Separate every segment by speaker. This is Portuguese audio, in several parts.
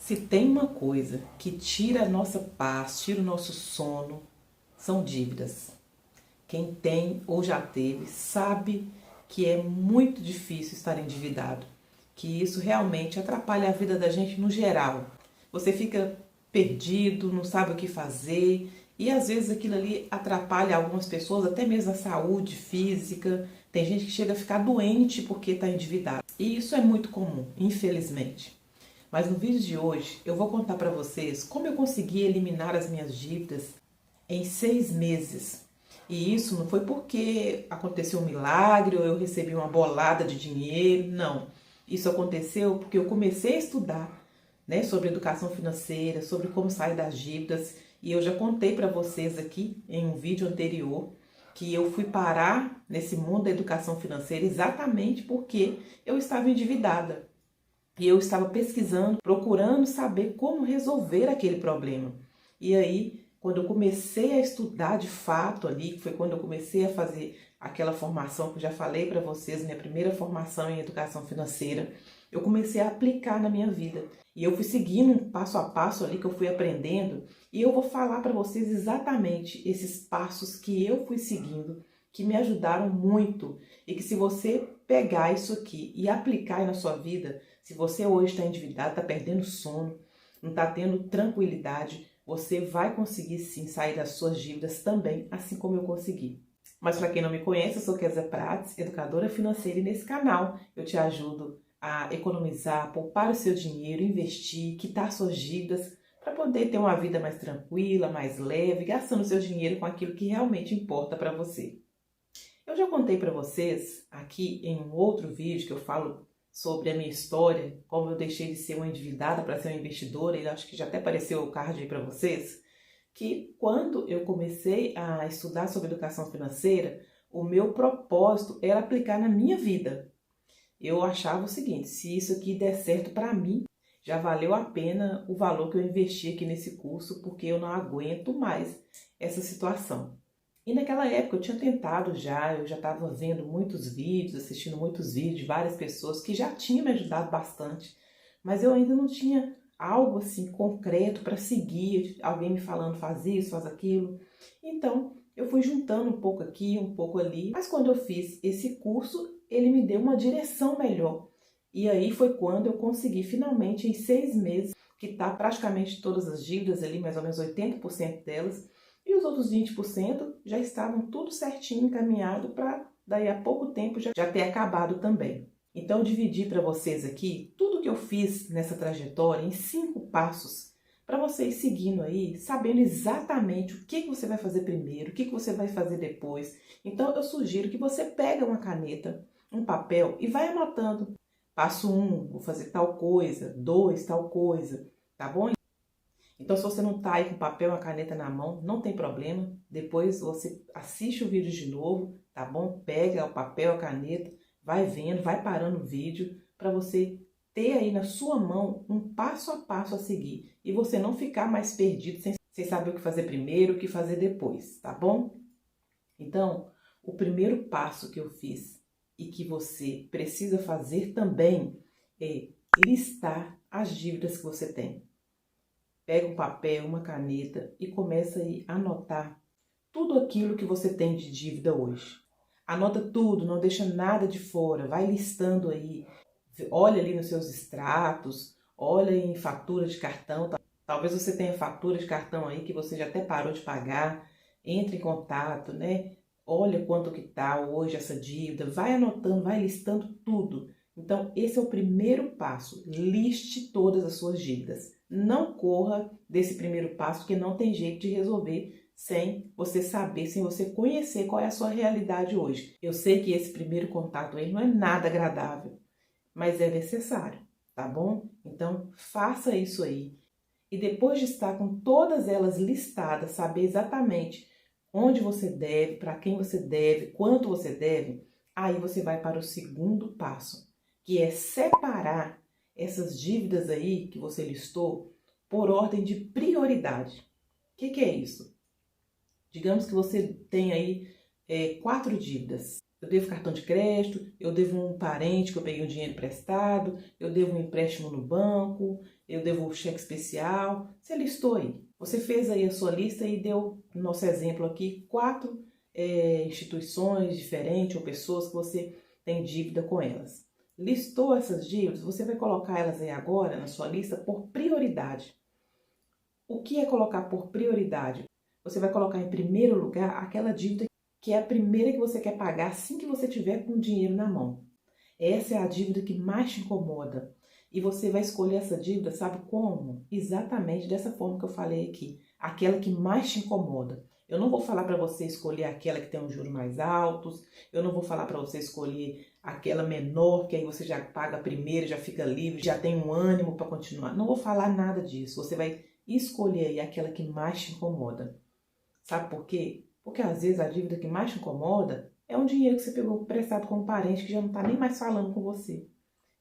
Speaker 1: Se tem uma coisa que tira a nossa paz, tira o nosso sono, são dívidas. Quem tem ou já teve sabe que é muito difícil estar endividado, que isso realmente atrapalha a vida da gente no geral. Você fica perdido, não sabe o que fazer e às vezes aquilo ali atrapalha algumas pessoas, até mesmo a saúde física. Tem gente que chega a ficar doente porque está endividado. E isso é muito comum, infelizmente. Mas no vídeo de hoje eu vou contar para vocês como eu consegui eliminar as minhas dívidas em 6 meses. E isso não foi porque aconteceu um milagre ou eu recebi uma bolada de dinheiro, não. Isso aconteceu porque eu comecei a estudar, né, sobre educação financeira, sobre como sair das dívidas. E eu já contei para vocês aqui em um vídeo anterior que eu fui parar nesse mundo da educação financeira exatamente porque eu estava endividada. E eu estava pesquisando, procurando saber como resolver aquele problema. E aí, quando eu comecei a estudar de fato ali, foi quando eu comecei a fazer aquela formação que eu já falei para vocês, minha primeira formação em educação financeira, eu comecei a aplicar na minha vida. E eu fui seguindo um passo a passo ali que eu fui aprendendo, e eu vou falar para vocês exatamente esses passos que eu fui seguindo, que me ajudaram muito, e que se você pegar isso aqui e aplicar aí na sua vida, se você hoje está endividado, está perdendo sono, não está tendo tranquilidade, você vai conseguir sim sair das suas dívidas também, assim como eu consegui. Mas para quem não me conhece, eu sou Kézia Prates, educadora financeira, e nesse canal eu te ajudo a economizar, poupar o seu dinheiro, investir, quitar suas dívidas, para poder ter uma vida mais tranquila, mais leve, gastando seu dinheiro com aquilo que realmente importa para você. Eu já contei para vocês aqui em um outro vídeo que eu falo sobre a minha história, como eu deixei de ser uma endividada para ser uma investidora, e acho que já até apareceu o card aí para vocês, que quando eu comecei a estudar sobre educação financeira, o meu propósito era aplicar na minha vida. Eu achava o seguinte, se isso aqui der certo para mim, já valeu a pena o valor que eu investi aqui nesse curso, porque eu não aguento mais essa situação. E naquela época eu tinha tentado eu já estava vendo muitos vídeos, assistindo muitos vídeos de várias pessoas que já tinham me ajudado bastante, mas eu ainda não tinha algo assim concreto para seguir, alguém me falando faz isso, faz aquilo. Então eu fui juntando um pouco aqui, um pouco ali, mas quando eu fiz esse curso, ele me deu uma direção melhor. E aí foi quando eu consegui finalmente em 6 meses quitar praticamente todas as dívidas ali, mais ou menos 80% delas, e os outros 20% já estavam tudo certinho, encaminhado para daí a pouco tempo já ter acabado também. Então eu dividi para vocês aqui tudo que eu fiz nessa trajetória em 5 passos, para vocês seguindo aí, sabendo exatamente o que você vai fazer primeiro, o que você vai fazer depois. Então eu sugiro que você pegue uma caneta, um papel e vai anotando. Passo 1, vou fazer tal coisa, 2, tal coisa, tá bom? Então, se você não está aí com papel e uma caneta na mão, não tem problema. Depois você assiste o vídeo de novo, tá bom? Pega o papel, a caneta, vai vendo, vai parando o vídeo para você ter aí na sua mão um passo a passo a seguir. E você não ficar mais perdido sem saber o que fazer primeiro, o que fazer depois, tá bom? Então, o primeiro passo que eu fiz e que você precisa fazer também é listar as dívidas que você tem. Pega um papel, uma caneta e começa aí a anotar tudo aquilo que você tem de dívida hoje. Anota tudo, não deixa nada de fora, vai listando aí. Olha ali nos seus extratos, olha em fatura de cartão. Talvez você tenha fatura de cartão aí que você já até parou de pagar. Entre em contato, né? Olha quanto que tá hoje essa dívida, vai anotando, vai listando tudo. Então, esse é o primeiro passo, liste todas as suas dívidas. Não corra desse primeiro passo, porque não tem jeito de resolver sem você saber, sem você conhecer qual é a sua realidade hoje. Eu sei que esse primeiro contato aí não é nada agradável, mas é necessário, tá bom? Então, faça isso aí. E depois de estar com todas elas listadas, saber exatamente onde você deve, para quem você deve, quanto você deve, aí você vai para o segundo passo, que é separar essas dívidas aí que você listou por ordem de prioridade. O que é isso? Digamos que você tem aí 4 dívidas. Eu devo cartão de crédito, eu devo um parente que eu peguei um dinheiro emprestado, eu devo um empréstimo no banco, eu devolvo cheque especial. Você listou aí. Você fez aí a sua lista e deu, no nosso exemplo aqui, 4 instituições diferentes ou pessoas que você tem dívida com elas. Listou essas dívidas, você vai colocar elas aí agora na sua lista por prioridade. O que é colocar por prioridade? Você vai colocar em primeiro lugar aquela dívida que é a primeira que você quer pagar assim que você tiver com o dinheiro na mão. Essa é a dívida que mais te incomoda. E você vai escolher essa dívida, sabe como? Exatamente dessa forma que eu falei aqui. Aquela que mais te incomoda. Eu não vou falar para você escolher aquela que tem um juros mais altos. Eu não vou falar para você escolher aquela menor, que aí você já paga a primeira, já fica livre, já tem um ânimo para continuar. Não vou falar nada disso. Você vai escolher aí aquela que mais te incomoda. Sabe por quê? Porque às vezes a dívida que mais te incomoda é um dinheiro que você pegou emprestado com um parente que já não está nem mais falando com você.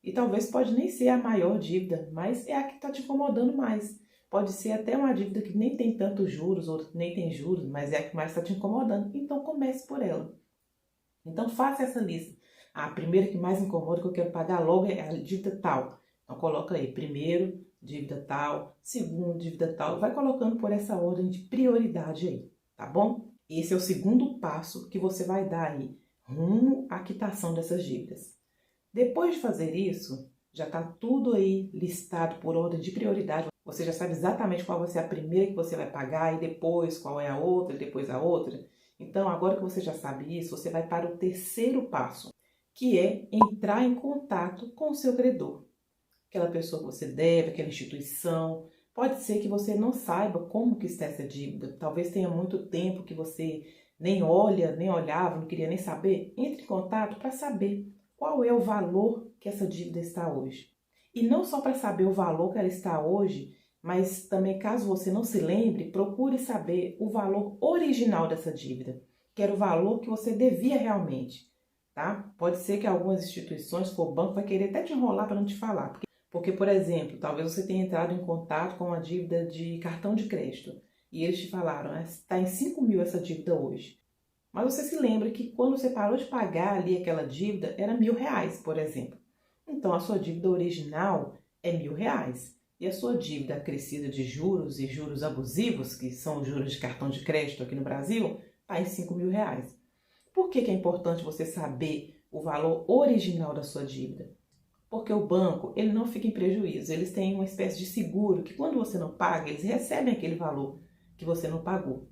Speaker 1: E talvez pode nem ser a maior dívida, mas é a que está te incomodando mais. Pode ser até uma dívida que nem tem tantos juros, ou nem tem juros, mas é a que mais está te incomodando. Então comece por ela. Então faça essa lista. A primeira que mais incomoda, que eu quero pagar logo, é a dívida tal. Então coloca aí, primeiro, dívida tal, segundo, dívida tal. Vai colocando por essa ordem de prioridade aí, tá bom? Esse é o segundo passo que você vai dar aí, rumo à quitação dessas dívidas. Depois de fazer isso, já está tudo aí listado por ordem de prioridade. Você já sabe exatamente qual vai ser a primeira que você vai pagar e depois qual é a outra e depois a outra. Então, agora que você já sabe isso, você vai para o terceiro passo, que é entrar em contato com o seu credor. Aquela pessoa que você deve, aquela instituição. Pode ser que você não saiba como que está essa dívida. Talvez tenha muito tempo que você nem olha, nem olhava, não queria nem saber. Entre em contato para saber qual é o valor que essa dívida está hoje. E não só para saber o valor que ela está hoje, mas também, caso você não se lembre, procure saber o valor original dessa dívida, que era o valor que você devia realmente, tá? Pode ser que algumas instituições, se for banco, vai querer até te enrolar para não te falar. Porque, por exemplo, talvez você tenha entrado em contato com uma dívida de cartão de crédito e eles te falaram, está em 5 mil essa dívida hoje. Mas você se lembra que quando você parou de pagar ali aquela dívida, era R$1.000, por exemplo. Então, a sua dívida original é R$1.000. E a sua dívida acrescida de juros e juros abusivos, que são os juros de cartão de crédito aqui no Brasil, está em R$5.000. Por que é importante você saber o valor original da sua dívida? Porque o banco, ele não fica em prejuízo, eles têm uma espécie de seguro que quando você não paga, eles recebem aquele valor que você não pagou,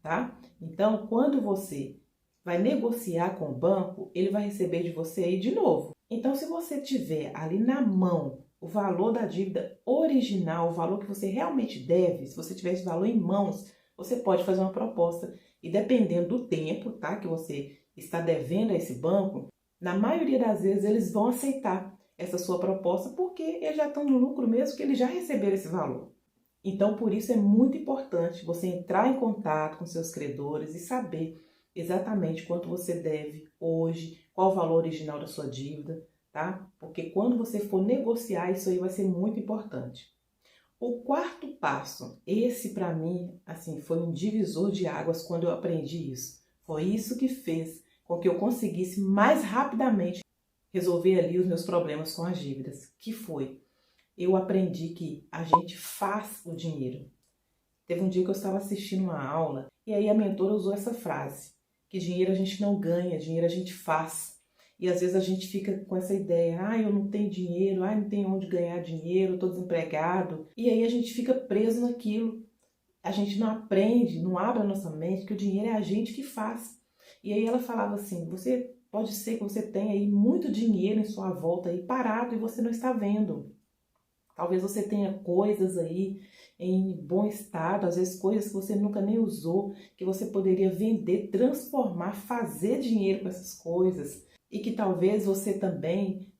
Speaker 1: tá? Então, quando você vai negociar com o banco, ele vai receber de você aí de novo. Então, se você tiver ali na mão o valor da dívida original, o valor que você realmente deve, se você tiver esse valor em mãos, você pode fazer uma proposta e dependendo do tempo, tá, que você está devendo a esse banco, na maioria das vezes eles vão aceitar essa sua proposta, porque eles já estão no lucro mesmo, que eles já receberam esse valor. Então, por isso é muito importante você entrar em contato com seus credores e saber exatamente quanto você deve hoje, qual o valor original da sua dívida, tá? Porque quando você for negociar, isso aí vai ser muito importante. O quarto passo, esse para mim, assim, foi um divisor de águas quando eu aprendi isso. Foi isso que fez com que eu conseguisse mais rapidamente resolver ali os meus problemas com as dívidas, que foi, eu aprendi que a gente faz o dinheiro. Teve um dia que eu estava assistindo uma aula e aí a mentora usou essa frase, que dinheiro a gente não ganha, dinheiro a gente faz. E às vezes a gente fica com essa ideia, eu não tenho dinheiro, não tenho onde ganhar dinheiro, estou desempregado. E aí a gente fica preso naquilo. A gente não aprende, não abre a nossa mente que o dinheiro é a gente que faz. E aí ela falava assim, pode ser que você tenha aí muito dinheiro em sua volta aí parado e você não está vendo. Talvez você tenha coisas aí em bom estado, às vezes coisas que você nunca nem usou, que você poderia vender, transformar, fazer dinheiro com essas coisas. E que talvez você também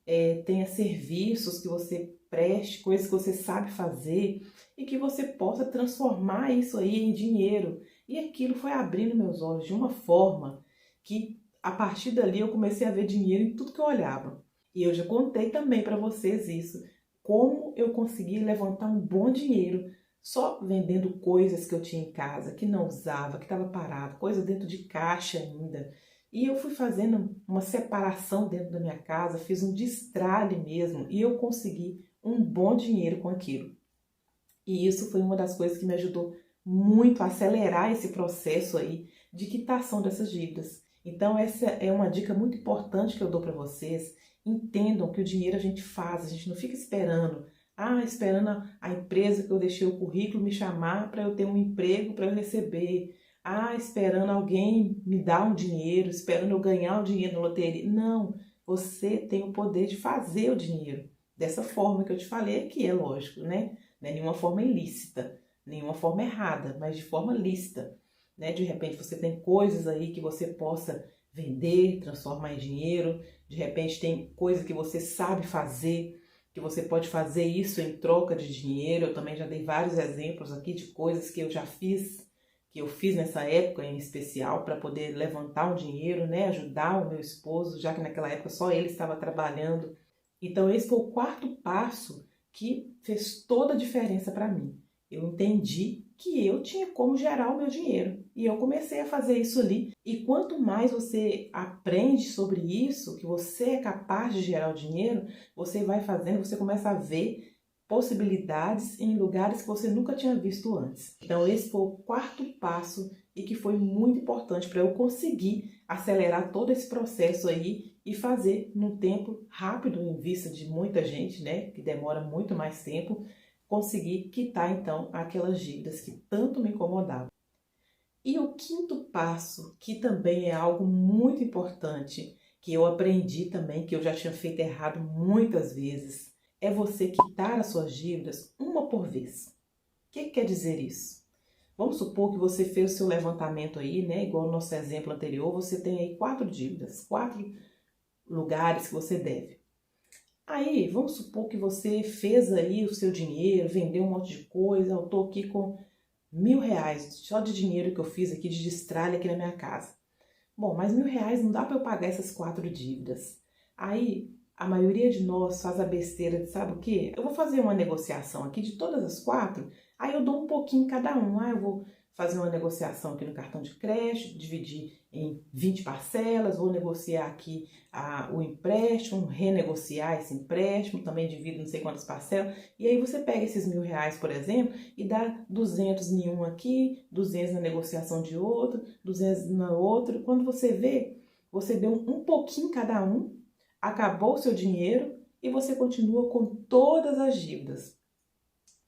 Speaker 1: tenha serviços que você preste, coisas que você sabe fazer e que você possa transformar isso aí em dinheiro. E aquilo foi abrindo meus olhos de uma forma que a partir dali eu comecei a ver dinheiro em tudo que eu olhava. E eu já contei também para vocês isso, como eu consegui levantar um bom dinheiro só vendendo coisas que eu tinha em casa, que não usava, que estava parado, coisa dentro de caixa ainda. E eu fui fazendo uma separação dentro da minha casa, fiz um destralhe mesmo e eu consegui um bom dinheiro com aquilo. E isso foi uma das coisas que me ajudou muito a acelerar esse processo aí de quitação dessas dívidas. Então essa é uma dica muito importante que eu dou para vocês. Entendam que o dinheiro a gente faz, a gente não fica esperando a empresa que eu deixei o currículo me chamar para eu ter um emprego para eu receber. Esperando alguém me dar um dinheiro, esperando eu ganhar o dinheiro na loteria. Não, você tem o poder de fazer o dinheiro. Dessa forma que eu te falei aqui, é lógico, né? Não é nenhuma forma ilícita, nenhuma forma errada, mas de forma lícita, né? De repente você tem coisas aí que você possa vender, transformar em dinheiro, de repente tem coisa que você sabe fazer, que você pode fazer isso em troca de dinheiro. Eu também já dei vários exemplos aqui de coisas que eu já fiz, que eu fiz nessa época em especial para poder levantar um dinheiro, né? Ajudar o meu esposo, já que naquela época só ele estava trabalhando. Então esse foi o quarto passo que fez toda a diferença para mim. Eu entendi que eu tinha como gerar o meu dinheiro e eu comecei a fazer isso ali. E quanto mais você aprende sobre isso, que você é capaz de gerar o dinheiro, você vai fazendo, você começa a ver possibilidades em lugares que você nunca tinha visto antes. Então esse foi o quarto passo e que foi muito importante para eu conseguir acelerar todo esse processo aí e fazer num tempo rápido, em vista de muita gente, né, que demora muito mais tempo, conseguir quitar então aquelas dívidas que tanto me incomodavam. E o quinto passo, que também é algo muito importante, que eu aprendi também, que eu já tinha feito errado muitas vezes, é você quitar as suas dívidas uma por vez. O que quer dizer isso? Vamos supor que você fez o seu levantamento aí, né? Igual no nosso exemplo anterior, você tem aí 4 dívidas, 4 lugares que você deve. Aí, vamos supor que você fez aí o seu dinheiro, vendeu um monte de coisa, eu tô aqui com R$ 1.000 só de dinheiro que eu fiz aqui de destralhe aqui na minha casa. Bom, mas R$ 1.000 não dá para eu pagar essas 4 dívidas. Aí, a maioria de nós faz a besteira de, sabe o quê? Eu vou fazer uma negociação aqui de todas as 4, aí eu dou um pouquinho cada um. Eu vou fazer uma negociação aqui no cartão de crédito, dividir em 20 parcelas, vou negociar aqui o empréstimo, renegociar esse empréstimo, também divido não sei quantas parcelas, e aí você pega esses R$ 1.000, por exemplo, e dá 200 em um aqui, 200 na negociação de outro, 200 na outra. Quando você vê, você deu um pouquinho cada um, acabou o seu dinheiro e você continua com todas as dívidas.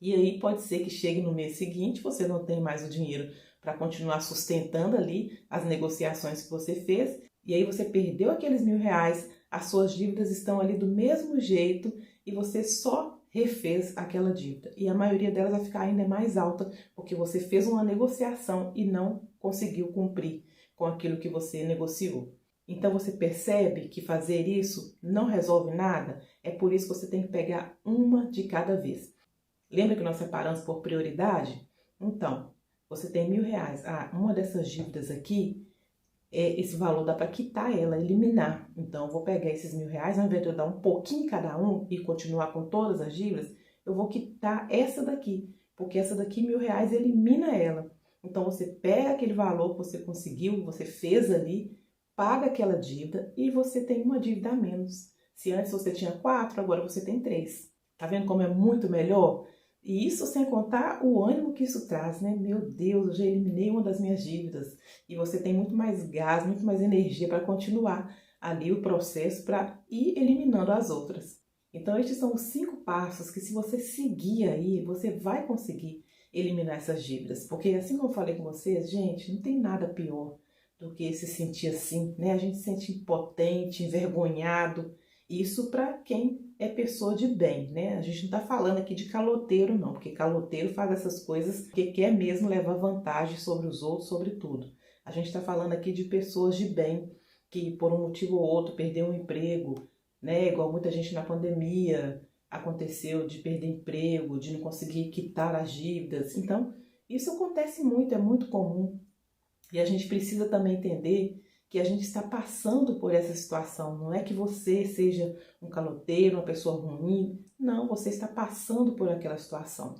Speaker 1: E aí pode ser que chegue no mês seguinte, você não tem mais o dinheiro para continuar sustentando ali as negociações que você fez, e aí você perdeu aqueles R$ 1.000, as suas dívidas estão ali do mesmo jeito e você só refez aquela dívida. E a maioria delas vai ficar ainda mais alta, porque você fez uma negociação e não conseguiu cumprir com aquilo que você negociou. Então você percebe que fazer isso não resolve nada? É por isso que você tem que pegar uma de cada vez. Lembra que nós separamos por prioridade? Então, você tem R$ 1.000. Uma dessas dívidas aqui, esse valor dá para quitar ela, eliminar. Então, eu vou pegar esses R$ 1.000, ao invés de eu dar um pouquinho cada um e continuar com todas as dívidas, eu vou quitar essa daqui, porque essa daqui, R$ 1.000, elimina ela. Então, você pega aquele valor que você conseguiu, você fez ali, paga aquela dívida e você tem uma dívida a menos. Se antes você tinha 4, agora você tem 3. Tá vendo como é muito melhor? E isso sem contar o ânimo que isso traz, né? Meu Deus, eu já eliminei uma das minhas dívidas. E você tem muito mais gás, muito mais energia para continuar ali o processo para ir eliminando as outras. Então estes são os 5 passos que, se você seguir aí, você vai conseguir eliminar essas dívidas. Porque assim como eu falei com vocês, gente, não tem nada pior do que se sentir assim, né? A gente se sente impotente, envergonhado. Isso para quem é pessoa de bem, né? A gente não está falando aqui de caloteiro, não, porque caloteiro faz essas coisas porque quer mesmo levar vantagem sobre os outros, sobre tudo. A gente está falando aqui de pessoas de bem que, por um motivo ou outro, perdeu um emprego, né? Igual muita gente na pandemia aconteceu de perder emprego, de não conseguir quitar as dívidas. Então, isso acontece muito, é muito comum. E a gente precisa também entender que a gente está passando por essa situação. Não é que você seja um caloteiro, uma pessoa ruim. Não, você está passando por aquela situação.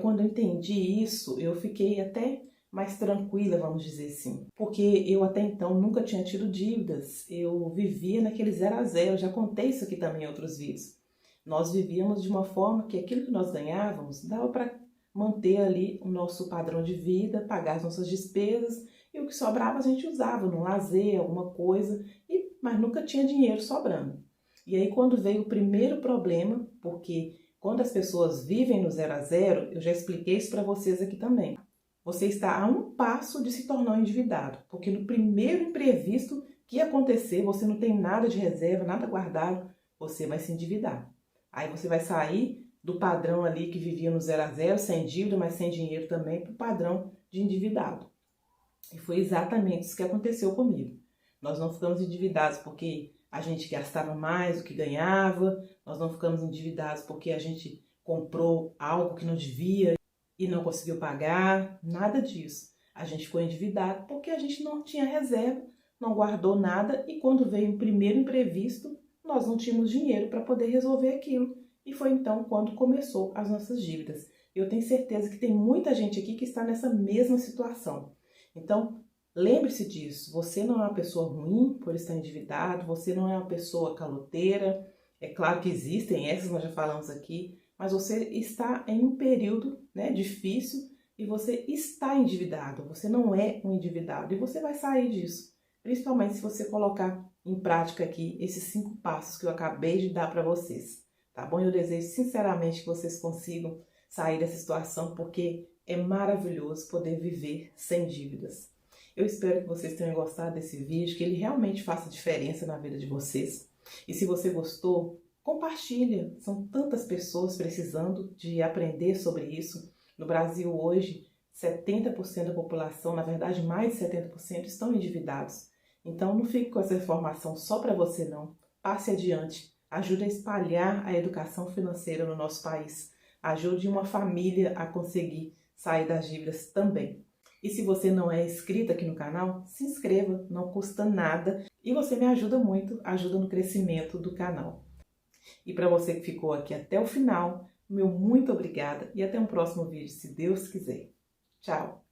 Speaker 1: Quando eu entendi isso, eu fiquei até mais tranquila, vamos dizer assim. Porque eu até então nunca tinha tido dívidas. Eu vivia naquele 0 a 0. Eu já contei isso aqui também em outros vídeos. Nós vivíamos de uma forma que aquilo que nós ganhávamos dava para manter ali o nosso padrão de vida, pagar as nossas despesas, e o que sobrava a gente usava num lazer, alguma coisa, mas nunca tinha dinheiro sobrando. E aí quando veio o primeiro problema, porque quando as pessoas vivem no 0 a 0, eu já expliquei isso para vocês aqui também. Você está a um passo de se tornar um endividado, porque no primeiro imprevisto que acontecer, você não tem nada de reserva, nada guardado, você vai se endividar. Aí você vai sair do padrão ali que vivia no 0 a 0, sem dívida, mas sem dinheiro também, para o padrão de endividado. E foi exatamente isso que aconteceu comigo. Nós não ficamos endividados porque a gente gastava mais do que ganhava, nós não ficamos endividados porque a gente comprou algo que não devia e não conseguiu pagar, nada disso. A gente ficou endividado porque a gente não tinha reserva, não guardou nada e quando veio o primeiro imprevisto, nós não tínhamos dinheiro para poder resolver aquilo. E foi então quando começou as nossas dívidas. Eu tenho certeza que tem muita gente aqui que está nessa mesma situação. Então, lembre-se disso, você não é uma pessoa ruim por estar endividado, você não é uma pessoa caloteira, é claro que existem essas, nós já falamos aqui, mas você está em um período difícil e você está endividado, você não é um endividado e você vai sair disso, principalmente se você colocar em prática aqui esses 5 passos que eu acabei de dar para vocês, tá bom? Eu desejo sinceramente que vocês consigam sair dessa situação, porque é maravilhoso poder viver sem dívidas. Eu espero que vocês tenham gostado desse vídeo, que ele realmente faça diferença na vida de vocês. E se você gostou, compartilha. São tantas pessoas precisando de aprender sobre isso. No Brasil hoje, 70% da população, na verdade mais de 70%, estão endividados. Então não fique com essa informação só para você não. Passe adiante. Ajude a espalhar a educação financeira no nosso país. Ajude uma família a conseguir sair das dívidas também. E se você não é inscrito aqui no canal, se inscreva, não custa nada e você me ajuda muito, ajuda no crescimento do canal. E para você que ficou aqui até o final, meu muito obrigada e até um próximo vídeo, se Deus quiser. Tchau!